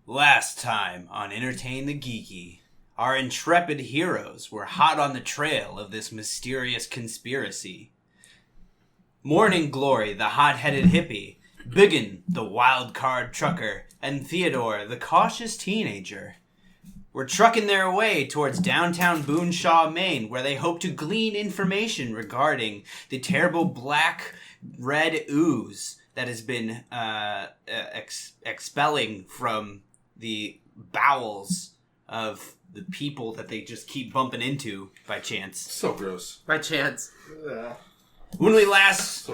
Last time on Entertain the Geeky, our intrepid heroes were hot on the trail of this mysterious conspiracy. Morning Glory, the hot-headed hippie, Biggin, the wild-card trucker, and Theodore, the cautious teenager, were trucking their way towards downtown Boonshaw, Maine, where they hoped to glean information regarding the terrible black-red ooze that has been expelling from the bowels of the people that they just keep bumping into by chance. So gross. By chance. When we last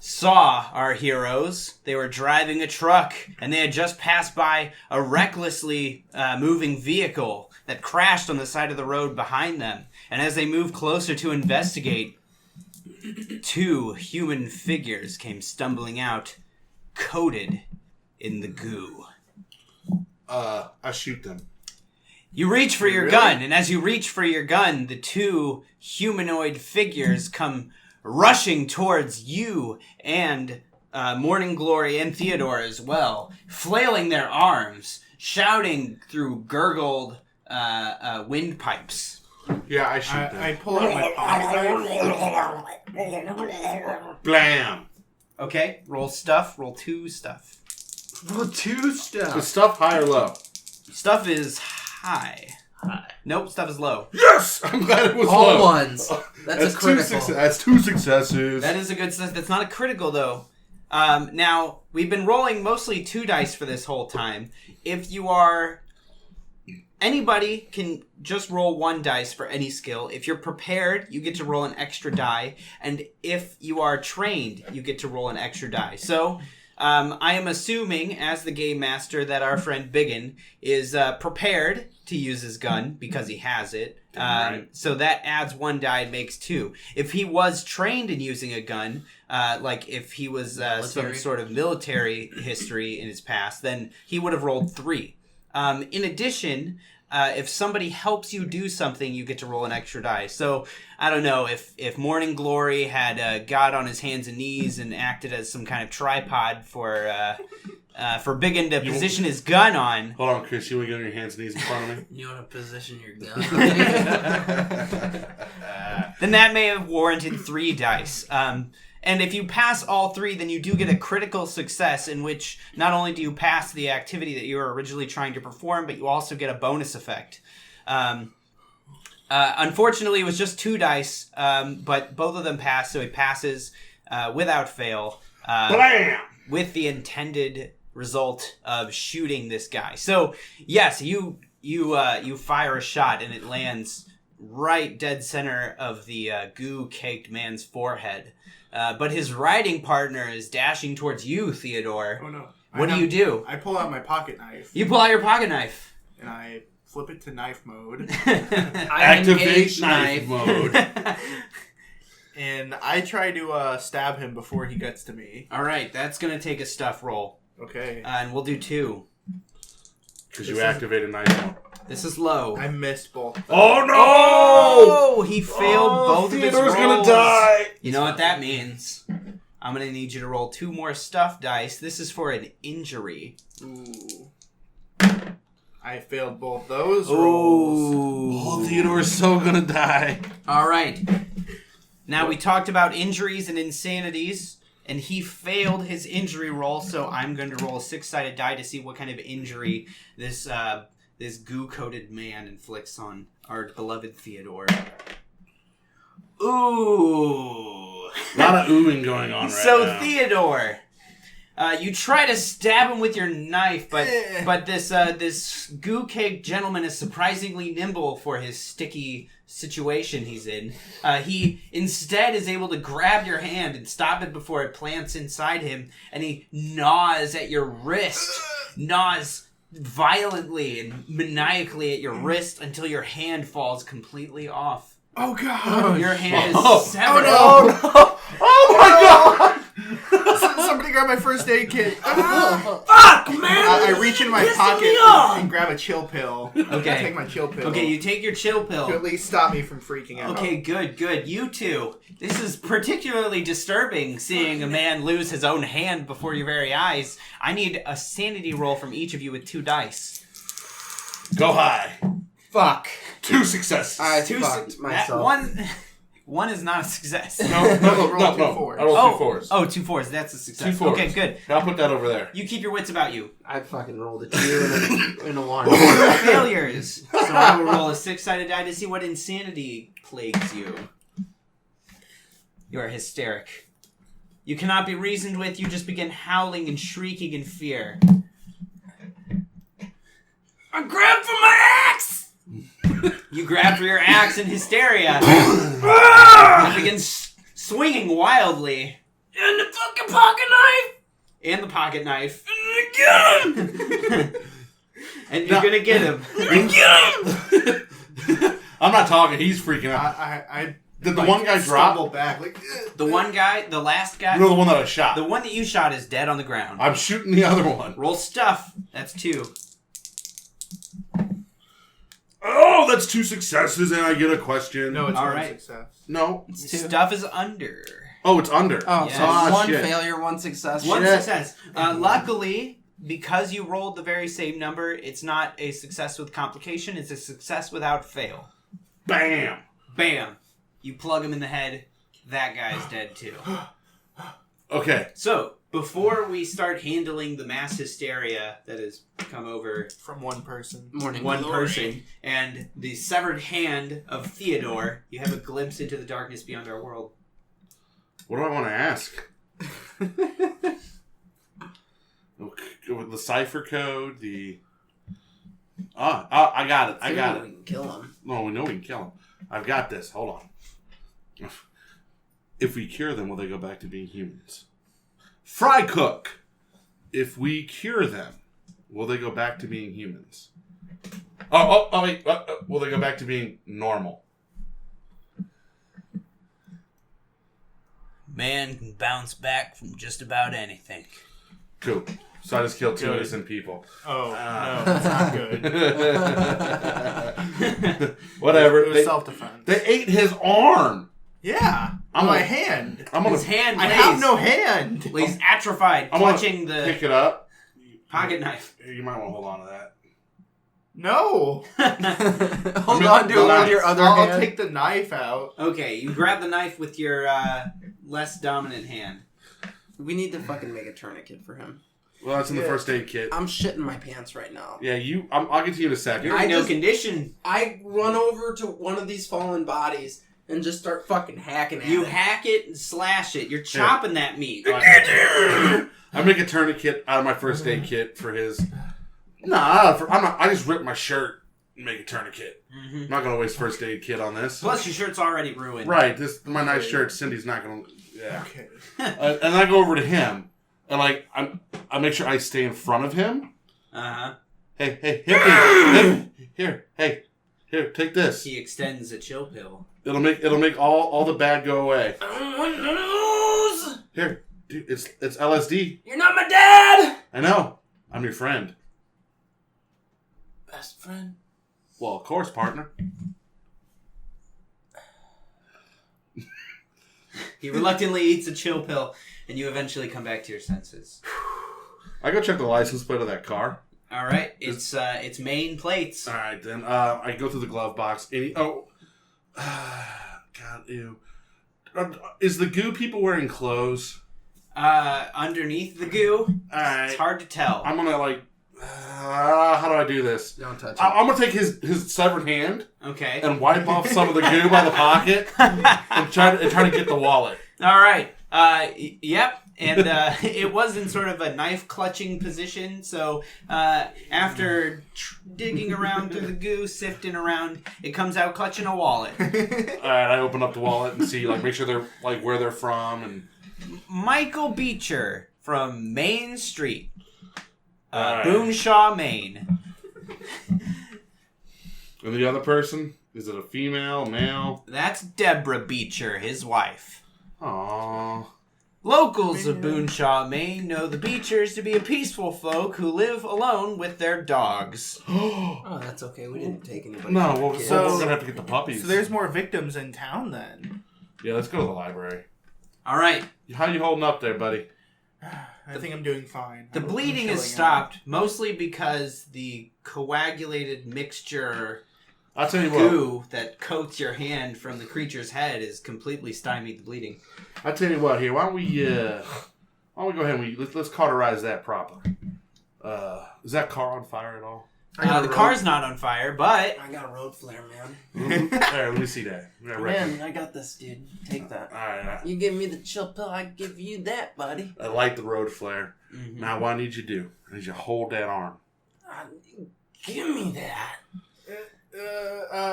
saw our heroes, they were driving a truck, and they had just passed by a recklessly moving vehicle that crashed on the side of the road behind them. And as they moved closer to investigate, two human figures came stumbling out, coated in the goo. I shoot them. You reach for your gun, and as you reach for your gun, the two humanoid figures come rushing towards you and Morning Glory and Theodore as well, flailing their arms, shouting through gurgled windpipes. Yeah, I shoot them. I pull out my pocket. Blam! Okay, roll stuff, roll two stuff. Roll two stuff. The stuff high or low? Stuff is high. Nope, stuff is low. Yes! I'm glad it was All low. ones. That's a critical. That's two successes. That is a good stuff. That's not a critical, though. Now, we've been rolling mostly 2 dice for this whole time. If you are... Anybody can just roll 1 dice for any skill. If you're prepared, you get to roll an extra die. And if you are trained, you get to roll an extra die. So, I am assuming, as the game master, that our friend Biggin is prepared to use his gun because he has it. Right. So that adds 1 die and makes 2. If he was trained in using a gun, like if he was some sort of military history in his past, then he would have rolled 3. In addition, if somebody helps you do something, you get to roll an extra die. So, I don't know, if Morning Glory had got on his hands and knees and acted as some kind of tripod for Biggin to position his gun on. Hold on, Chris. You want to get on your hands and knees in front of me? You want to position your gun? Then that may have warranted 3 dice. And if you pass all 3, then you do get a critical success in which not only do you pass the activity that you were originally trying to perform, but you also get a bonus effect. Unfortunately, it was just 2 dice, but both of them pass, so he passes without fail with the intended result of shooting this guy. So, yes, you fire a shot, and it lands right dead center of the goo-caked man's forehead. But his riding partner is dashing towards you, Theodore. Oh no. What do you do? I pull out my pocket knife. You pull out your pocket knife. And I flip it to knife mode. Activate knife mode. And I try to stab him before he gets to me. Alright, that's going to take a stuff roll. Okay. And we'll do 2. Because you activated knife mode. This is low. I missed both. Oh, no! Oh! He failed both of his rolls. Theodore's gonna die! You know what that means. I'm going to need you to roll 2 more stuff dice. This is for an injury. Ooh. I failed both those rolls. Oh, Theodore's so gonna die. Alright. Now, we talked about injuries and insanities, and he failed his injury roll, so I'm going to roll a 6-sided die to see what kind of injury this goo-coated man inflicts on our beloved Theodore. Ooh. A lot of oohing going on right now. Theodore, you try to stab him with your knife, but this goo-caked gentleman is surprisingly nimble for his sticky situation he's in. He instead is able to grab your hand and stop it before it plants inside him, and he gnaws at your wrist, gnaws violently and maniacally at your wrist until your hand falls completely off. Oh god! Your hand is severed. Oh no! Oh my god! Somebody grab my first aid kit. Fuck, man! I reach in my pocket and grab a chill pill. Okay. Take my chill pill. Okay, you take your chill pill. To at least stop me from freaking out. Okay, good. You two. This is particularly disturbing, seeing a man lose his own hand before your very eyes. I need a sanity roll from each of you with 2 dice. Go high. Fuck. 2 successes. I Two fucked myself. One is not a success. No. Roll 2 fours. I rolled 2 4s. Oh, 2 4s. That's a success. 2 4s. Okay, good. I'll put that over there. You keep your wits about you. I fucking rolled a 2 and a 1. Failures. So I will roll a 6-sided die to see what insanity plagues you. You are hysteric. You cannot be reasoned with. You just begin howling and shrieking in fear. I grabbed for my axe! You grab for your axe in hysteria. You begin swinging wildly. And the fucking pocket knife! And the pocket knife. And get him! And you're gonna get him. Get him! I'm not talking. He's freaking out. Did the one guy drop? Back, The one guy, the last guy. No, the one that I shot. The one that you shot is dead on the ground. I'm shooting the other one. Roll stuff. That's 2. Oh, that's 2 successes, and I get a question. No, it's All one right. success. No. It's 2. Stuff is under. Oh, it's under. Oh, Yes. so Ah, 1 shit. failure, 1 success. One Shit. success. Luckily, because you rolled the very same number, it's not a success with complication. It's a success without fail. Bam. Bam. You plug him in the head. That guy's dead too. Okay. So, before we start handling the mass hysteria that has come over From one person. Morning one glory. person and the severed hand of Theodore, you have a glimpse into the darkness beyond our world. What do I want to ask? The cipher code, the... I got it. I got We it. can kill him. No, we know we can kill him. I've got this. Hold on. If we cure them, will they go back to being humans? Fry cook. If we cure them, will they go back to being humans? Wait. Will they go back to being normal? Man can bounce back from just about anything. Cool. So I just killed 2 Good. innocent people. Oh, no, it's not good. Whatever. It was self-defense. They ate his arm. Yeah. I'm my gonna- hand. I'm gonna His hand I lays, have no hand. lays atrophied, I'm gonna clutching the pick it up. pocket knife. You might want to hold on to that. No. Hold on to it with your other I'll hand. take the knife out. Okay, you grab the knife with your less dominant hand. We need to fucking make a tourniquet for him. Well, that's in the Yeah. first aid kit. I'm shitting my pants right now. Yeah, I'll get to you in a second. You're I in no just- condition. I run over to one of these fallen bodies and just start fucking hacking at You it. hack it and slash it. You're chopping that meat. I make a tourniquet out of my first aid kit for his. Nah, I'm not. I just rip my shirt and make a tourniquet. Mm-hmm. I'm not gonna waste first aid kit on this. Plus, your shirt's already ruined. Right, my nice shirt. Cindy's not gonna. Yeah. Okay. And I go over to him, and I make sure I stay in front of him. Uh-huh. Hey, here, here, take this. He extends a chill pill. It'll make all the bad go away. I don't want to lose. Here, dude, it's LSD. You're not my dad. I know. I'm your friend. Best friend. Well, of course, partner. He reluctantly eats a chill pill, and you eventually come back to your senses. I go check the license plate of that car. All right, it's main plates. All right, then I go through the glove box. God, ew. Is the goo people wearing clothes? Underneath the goo, All right. it's hard to tell. I'm gonna how do I do this? Don't touch it. I'm gonna take his severed hand Okay. and wipe off some of the goo by the pocket and try to get the wallet. All right. Yep. And it was in sort of a knife clutching position. So after digging around through the goo, sifting around, it comes out clutching a wallet. All right, I open up the wallet and see, make sure they're where they're from and. Michael Beecher from Main Street, Alright. Boonshaw, Maine. And the other person, is it a female, male? That's Deborah Beecher, his wife. Aww. Locals of Boonshaw, Maine know the Beechers to be a peaceful folk who live alone with their dogs. Oh, that's okay. We didn't take anybody. No, well, Kids. we're going to have to get the puppies. So there's more victims in town then. Yeah, let's go to the library. All right. How you holding up there, buddy? I think I'm doing fine. The bleeding has stopped, mostly because the coagulated mixture I'll tell you goo that coats your hand from the creature's head is completely stymied the bleeding. I'll tell you what. Here, why don't we go ahead and let's cauterize that proper. Is that car on fire at all? The car's not on fire, but I got a road flare, man. There, let me see that. Man, I got this, dude. Take that. All right. You give me the chill pill, I give you that, buddy. I like the road flare. Mm-hmm. Now, what I need you to do is you hold that arm. Give me that.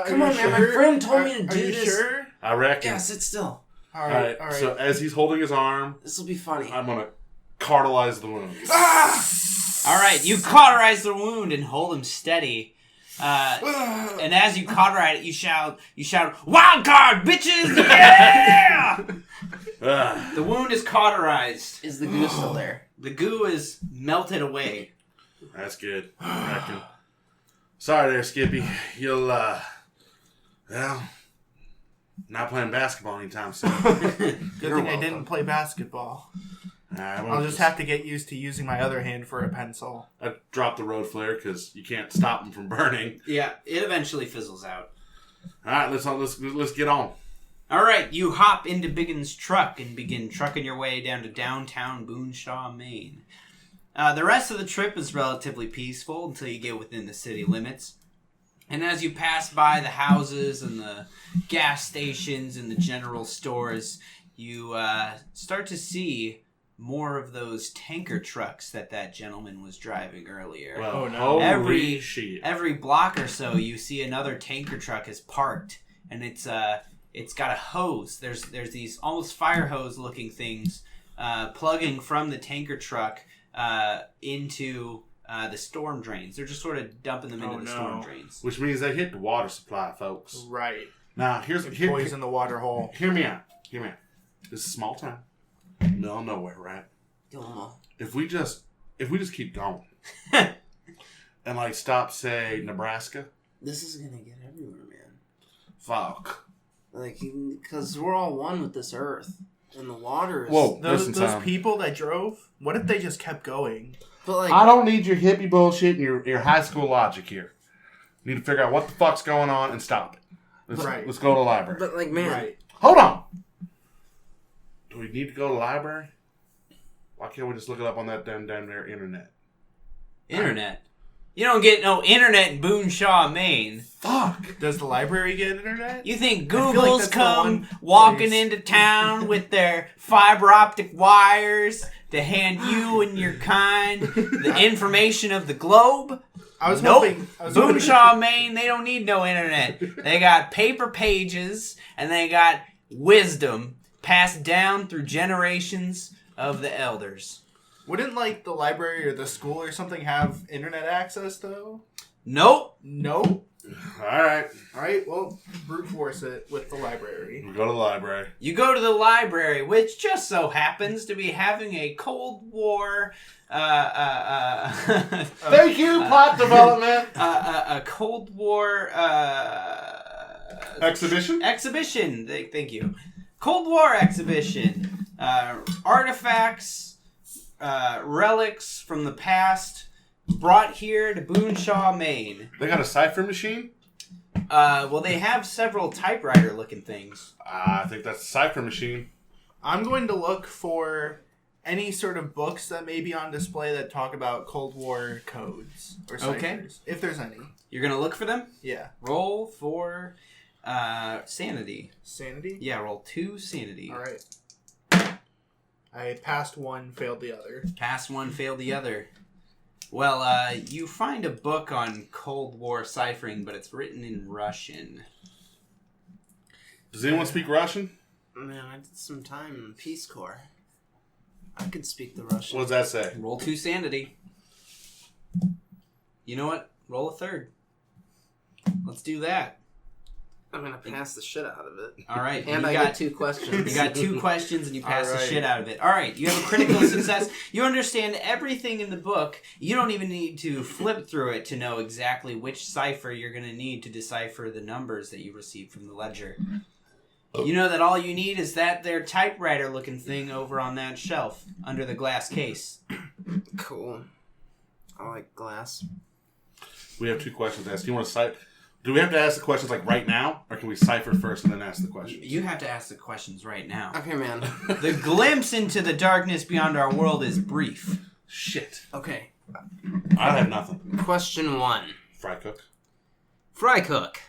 Come on, man. My friend told me to do this. this. Sure? I reckon. Yeah, sit still. All right. So as he's holding his arm, This will be funny. I'm gonna cartelize the wound. all right, you cauterize the wound and hold him steady. And as you cauterize it, you shout, "Wild card, bitches! Yeah!" The wound is cauterized. Is the goo still there? The goo is melted away. That's good. I reckon. Sorry there, Skippy. You'll, not playing basketball anytime soon. Good thing I didn't play basketball. I'll just have to get used to using my other hand for a pencil. I dropped the road flare because you can't stop them from burning. Yeah, it eventually fizzles out. All right, let's get on. All right, you hop into Biggin's truck and begin trucking your way down to downtown Boonshaw, Maine. The rest of the trip is relatively peaceful until you get within the city limits. And as you pass by the houses and the gas stations and the general stores, you start to see more of those tanker trucks that gentleman was driving earlier. Well, Oh, no. Every block or so, you see another tanker truck is parked, and it's got a hose. There's these almost fire hose looking things plugging from the tanker truck into the storm drains. They're just sort of dumping them into the storm drains. Which means they hit the water supply, folks. Right. Now, Poison the water hole. Hear me out. This is a small town. Middle of nowhere, right? If we just keep going and like stop, say, Nebraska. This is gonna get everywhere, man. Fuck. Like, because we're all one with this earth, and the water is. Whoa, Those listen, people that drove, what if they just kept going? But like, I don't need your hippie bullshit and your high school logic here. You need to figure out what the fuck's going on and stop it. Let's go to the library. But like, man, Right. Hold on. Do we need to go to the library? Why can't we just look it up on that damn there internet? Internet? You don't get no internet in Boonshaw, Maine. Fuck. Does the library get internet? You think I feel like Google's that's the come one walking place. into town with their fiber optic wires to hand you and your kind the information of the globe? I was Nope. hoping. Boonshaw, Maine, they don't need no internet. They got paper pages and they got wisdom passed down through generations of the elders. Wouldn't like the library or the school or something have internet access though? Nope. Nope. All right. All right. Well, brute force it with the library. We go to the library. You go to the library, which just so happens to be having a Cold War Thank you, plot development. a Cold War Exhibition? exhibition. Thank you. Cold War exhibition. Artifacts, relics from the past brought here to Boonshaw, Maine. They got a cipher machine? Well, they have several typewriter-looking things. I think that's a cipher machine. I'm going to look for any sort of books that may be on display that talk about Cold War codes or ciphers, Okay. if there's any. You're gonna look for them? Yeah. Roll for sanity. Sanity? Yeah, roll 2 sanity. All right. I passed one, failed the other. Pass one, fail the other. Well, you find a book on Cold War ciphering, but it's written in Russian. Does anyone speak Russian? man, I did some time in the Peace Corps. I could speak the Russian. What does that say? Roll 2 sanity. You know what? Roll a third. Let's do that. I'm gonna pass the shit out of it. All right. And I got 2 questions. You got 2 questions and you pass the All right. shit out of it. All right. You have a critical success. You understand everything in the book. You don't even need to flip through it to know exactly which cipher you're going to need to decipher the numbers that you received from the ledger. You know that all you need is that there typewriter-looking thing over on that shelf under the glass case. Cool. I like glass. We have 2 questions to ask. Do you want to cipher? Do we have to ask the questions like right now, or can we cipher first and then ask the questions? You have to ask the questions right now. Okay, man. The glimpse into the darkness beyond our world is brief. Shit. Okay. I have nothing. Question 1. Fry cook. Fry cook.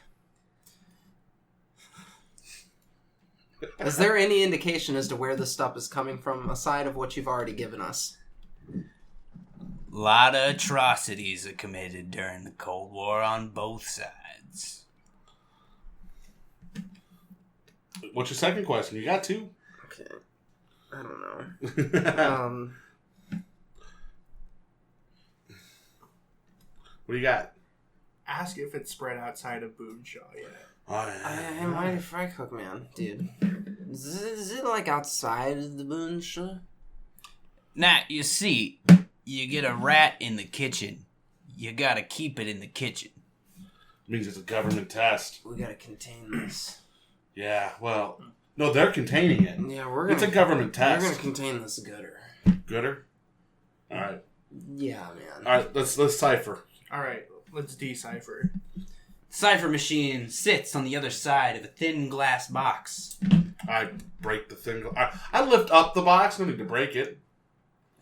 Is there any indication as to where this stuff is coming from, aside of what you've already given us? Lot of atrocities are committed during the Cold War on both sides. What's your second question? You got 2? Okay. I don't know. What do you got? Ask if it's spread outside of Boonshaw yet. Oh, yeah. I'm mighty fry cook, man, dude. Is it like outside of the moonshine? Now, you see, you get a rat in the kitchen. You gotta keep it in the kitchen. Means it's a government test. We gotta contain this. Yeah, well, no, they're containing it. Yeah, we're gonna. It's a government test. We're gonna contain this gooder. Gooder? All right. Yeah, man. All right, let's cipher. All right, let's decipher. Cipher machine sits on the other side of a thin glass box. I break the thing. I lift up the box. No need to break it.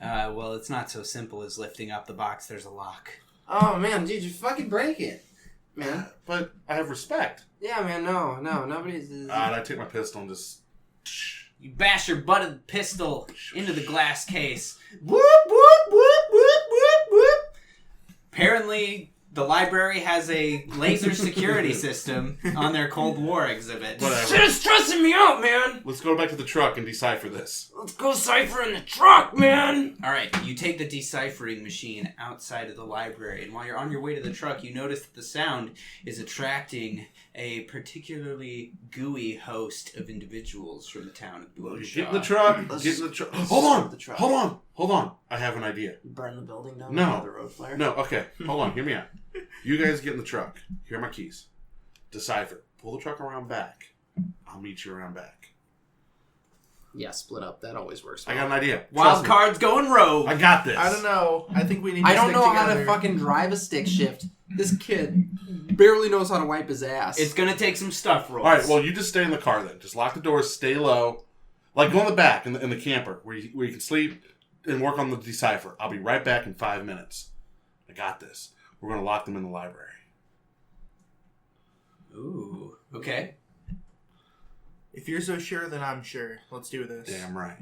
Well, it's not so simple as lifting up the box. There's a lock. Oh man, dude, you fucking break it, man. But I have respect. Yeah, man. No, nobody's. And I take my pistol and just. You bash your butt of the pistol into the glass case. Whoop, whoop, whoop, whoop, whoop, whoop. Apparently, the library has a laser security system on their Cold War exhibit. Whatever. Shit is stressing me out, man. Let's go back to the truck and decipher this. Let's go cipher in the truck, man. All right, you take the deciphering machine outside of the library, and while you're on your way to the truck, you notice that the sound is attracting a particularly gooey host of individuals from the town of Boonshaw. Get in the truck. Get in the truck. Hold on. The truck. Hold on. I have an idea. Burn the building down. No. With the road flare. No, okay. Hold on. Hear me out. You guys get in the truck. Here are my keys. Decipher. Pull the truck around back. I'll meet you around back. Yeah, split up. That always works. I got an idea. Wild Trust me. cards going rogue. I got this. I don't know. I think we need to I don't stick know how together. to fucking drive a stick shift. This kid barely knows how to wipe his ass. It's gonna take some stuff rolls. All right. Well, you just stay in the car then. Just lock the doors. Stay low. Like go in the back in the camper where you can sleep and work on the decipher. I'll be right back in 5 minutes. I got this. We're gonna lock them in the library. Ooh. Okay. If you're so sure, then I'm sure. Let's do this. Damn right.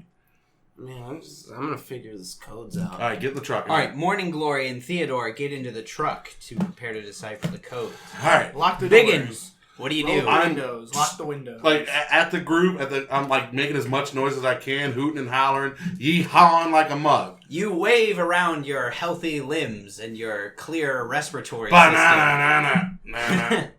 Man, I'm gonna figure this codes out. All right. Get in the truck. All right. Morning Glory and Theodore get into the truck to prepare to decipher the code. All right. Lock the Biggins, doors. what do you Roll do? the I'm- windows. Lock the windows. Like at the group, I'm like making as much noise as I can, hooting and hollering, yee-hawing like a mug. You wave around your healthy limbs and your clear respiratory Banana. system.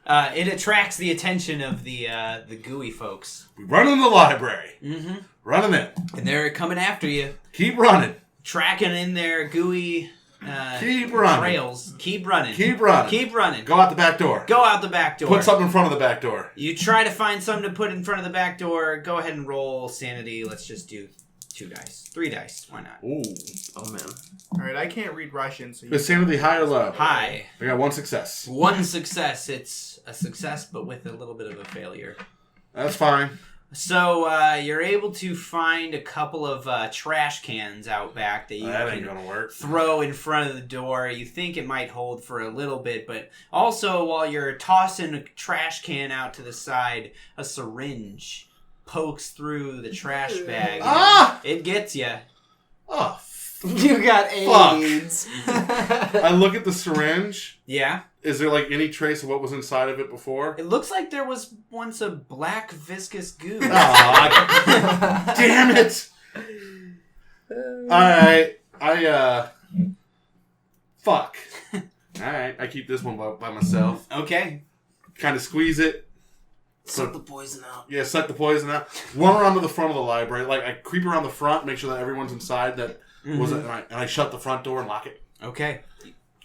It attracts the attention of the gooey folks. We run in the library. Mm-hmm. Run them in. And they're coming after you, Keep running. tracking in their gooey Keep running. trails. Keep running. Keep running. Keep running. Go out the back door. Go out the back door. Put something in front of the back door. You try to find something to put in front of the back door. Go ahead and roll sanity. Let's just do 2 dice. 3 dice. Why not? Ooh. Oh man. All right, I can't read Russian, so you Is sanity high or low? High. I got 1 success. 1 success. It's a success, but with a little bit of a failure. That's fine. So you're able to find a couple of trash cans out back that you That ain't can gonna work. throw in front of the door. You think it might hold for a little bit, but also while you're tossing a trash can out to the side, a syringe pokes through the trash bag. Ah! It gets you. Oh, You got Fuck. AIDS. I look at the syringe. Yeah. Is there like any trace of what was inside of it before? It looks like there was once a black viscous goo. Aw, damn it! Alright, fuck. Alright, I keep this one by myself. Okay. kind of squeeze it. Suck the poison out. Yeah, suck the poison out. Run around to the front of the library. Like, I creep around the front, make sure that everyone's inside. That wasn't, and I shut the front door and lock it. Okay.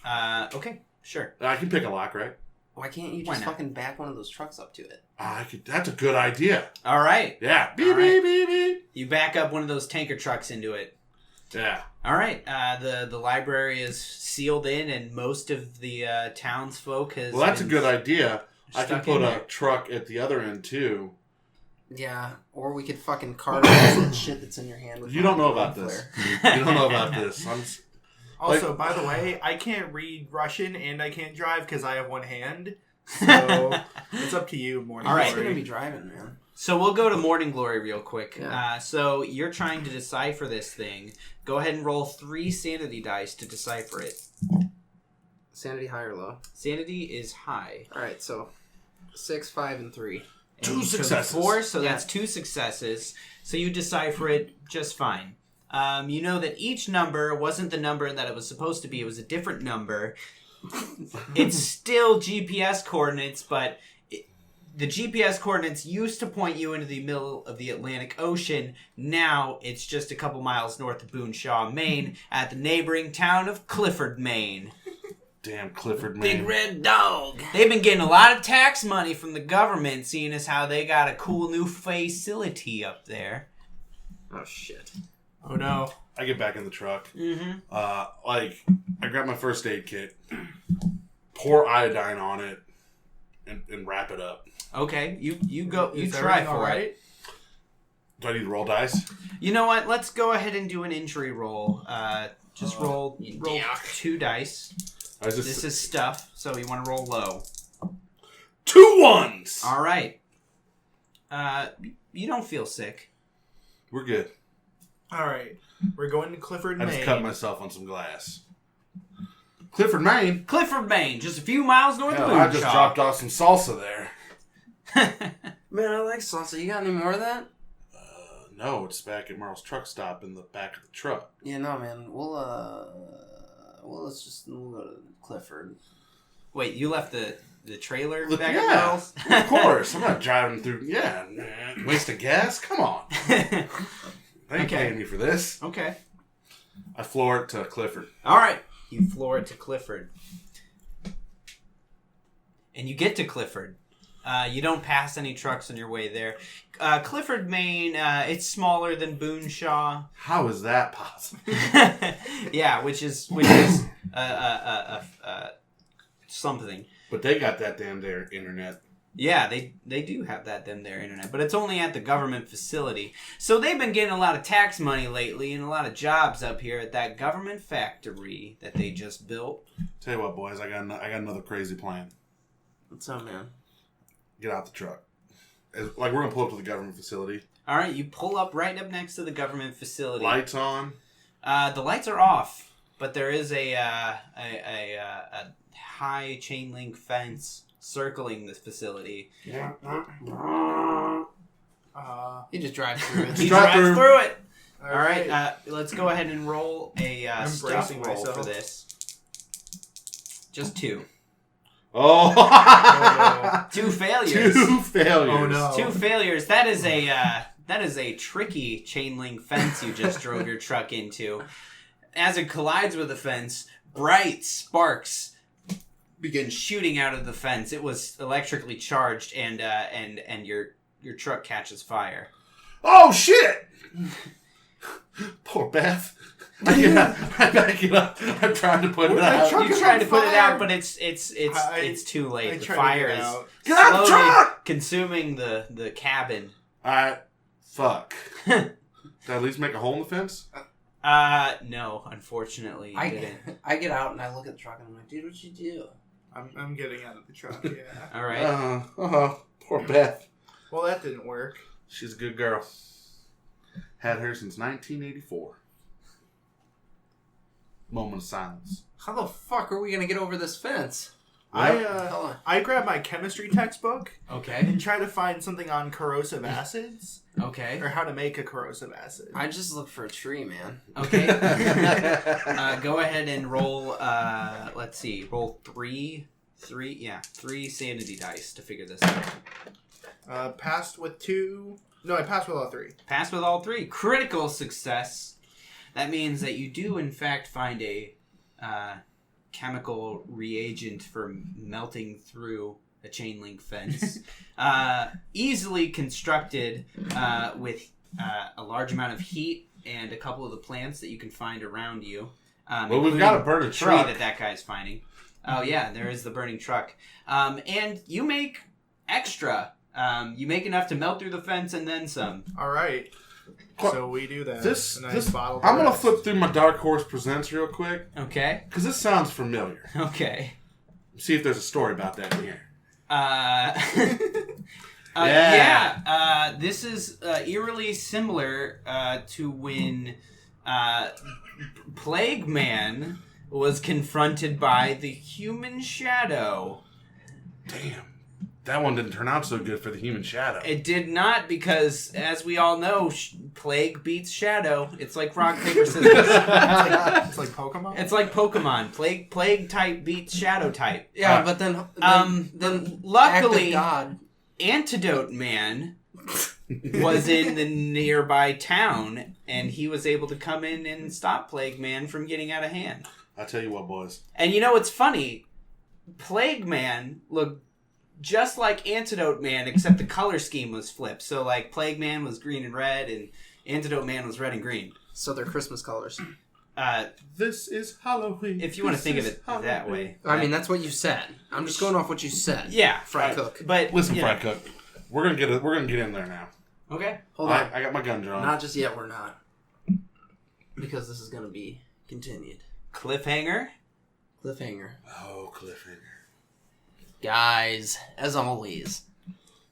Okay. Sure. I can pick a lock, right? Why can't you just fucking back one of those trucks up to it? I could. That's a good idea. All right. Yeah. Beep, beep, beep, beep. You back up one of those tanker trucks into it. Yeah. All right. The library is sealed in, and most of the townsfolk has. Well, that's a good idea. I can put a truck at the other end too. Yeah, or we could fucking carve that shit that's in your hand. With You don't know about this. You don't know about this. Also, by the way, I can't read Russian and I can't drive because I have one hand. So it's up to you, Morning All right. Glory. Gonna be driving, man. So we'll go to Morning Glory real quick. Yeah. So you're trying to decipher this thing. Go ahead and roll 3 sanity dice to decipher it. Sanity high or low? Sanity is high. All right, so 6, 5, and 3. And 2 you took successes. 4, so that's 2 successes. So you decipher it just fine. You know that each number wasn't the number that it was supposed to be. It was a different number. It's still GPS coordinates, but the GPS coordinates used to point you into the middle of the Atlantic Ocean. Now it's just a couple miles north of Boonshaw, Maine, at the neighboring town of Clifford, Maine. Damn Clifford, man. Big red dog. They've been getting a lot of tax money from the government, seeing as how they got a cool new facility up there. Oh, shit. Oh, no. I get back in the truck. Mm-hmm. I grab my first aid kit, pour iodine on it, and wrap it up. Okay, you go. You Is try everything for all it. right? Do I need to roll dice? You know what? Let's go ahead and do an injury roll. Just roll 2 dice. This is stuff, so you want to roll low. 2 ones! All right. You don't feel sick. We're good. All right. We're going to Clifford, I Maine. just cut myself on some glass. Clifford, Maine? Clifford, Maine, just a few miles north of Hell, I just Boonshaw. dropped off some salsa there. Man, I like salsa. You got any more of that? No, it's back at Merle's truck stop in the back of the truck. Yeah, no, man. We'll go to Clifford. Wait, you left the trailer Look, back yeah, at Merle's? of course. I'm not driving through. Yeah, waste of gas. Come on. They ain't paying me for this. Okay. I floor it to Clifford. All right. You floor it to Clifford. And you get to Clifford. You don't pass any trucks on your way there. Clifford, Maine, it's smaller than Boonshaw. How is that possible? Yeah, which is something. But they got that damn there internet. Yeah, they do have that their internet, but it's only at the government facility. So they've been getting a lot of tax money lately and a lot of jobs up here at that government factory that they just built. Tell you what, boys, I got another crazy plan. What's up, man? Get out the truck. We're gonna pull up to the government facility. All right, you pull up right up next to the government facility. Lights on. The lights are off, but there is a high chain link fence circling this facility. Yeah. You just drive through it. You drive drive through it. All All right, let's go ahead and roll a I'm stuff bracing roll myself. for this. Just 2. Oh! 2 failures. 2 failures. Oh, no. 2 failures. That is a tricky chain link fence you just drove your truck into. As it collides with the fence, bright sparks begin shooting out of the fence. It was electrically charged, and your truck catches fire. Oh shit! Poor Beth. I back it up. I'm trying to put it out. truck You is tried on to put it fire. out, but it's too I late. The tried to fire get is out. Get out the slowly truck! consuming the cabin. Alright. Fuck. Did I at least make a hole in the fence? No, unfortunately, you didn't. I get out and I look at the truck and I'm like, dude, what'd you do? I'm getting out of the truck, yeah. All right. Poor Beth. Well, that didn't work. She's a good girl. Had her since 1984. Moment of silence. How the fuck are we gonna get over this fence? I grabbed my chemistry textbook Okay. and tried to find something on corrosive acids Okay. or how to make a corrosive acid. I just look for a tree, man. Okay. Go ahead and roll. Let's see. Roll 3 3 sanity dice to figure this out. Passed with 2. No, I passed with all 3. Pass with all 3. Critical success. That means that you do, in fact, find a chemical reagent for melting through a chain link fence. Easily constructed with a large amount of heat and a couple of the plants that you can find around you. Well, we've got a burning tree truck that guy's finding. Oh, yeah, there is the burning truck. And you make extra. You make enough to melt through the fence and then some. All right. So we do that. This bottle. I'm going to flip through my Dark Horse Presents real quick. Okay. Because this sounds familiar. Okay. See if there's a story about that in here. This is eerily similar to when Plague Man was confronted by the human shadow. Damn. That one didn't turn out so good for the human shadow. It did not, because, as we all know, Plague beats Shadow. It's like rock, paper, scissors. It's like Pokemon? It's like Pokemon. Plague type beats Shadow type. Yeah, but then luckily, God. Antidote Man was in the nearby town, and he was able to come in and stop Plague Man from getting out of hand. I'll tell you what, boys. And you know what's funny? Plague Man looked just like Antidote Man, except the color scheme was flipped. So, like, Plague Man was green and red, and Antidote Man was red and green. So they're Christmas colors. This is Halloween. If you want to think of it that way. I mean, that's what you said. I'm just going off what you said. Yeah. Fry Cook. But listen, Fry Cook. We're gonna get in there now. Okay. Hold on. I got my gun drawn. Not just yet, we're not. Because this is going to be continued. Cliffhanger. Oh, cliffhanger. Guys, as always,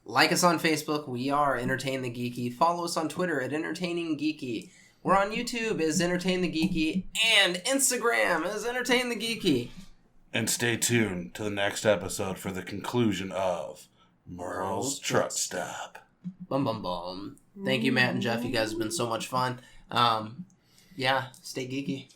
like us on Facebook. We are Entertain the Geeky. Follow us on Twitter at Entertaining Geeky. We're on YouTube as Entertain the Geeky. And Instagram as Entertain the Geeky. And stay tuned to the next episode for the conclusion of Merle's Truck Stop. Bum, bum, bum. Thank you, Matt and Jeff. You guys have been so much fun. Yeah, stay geeky.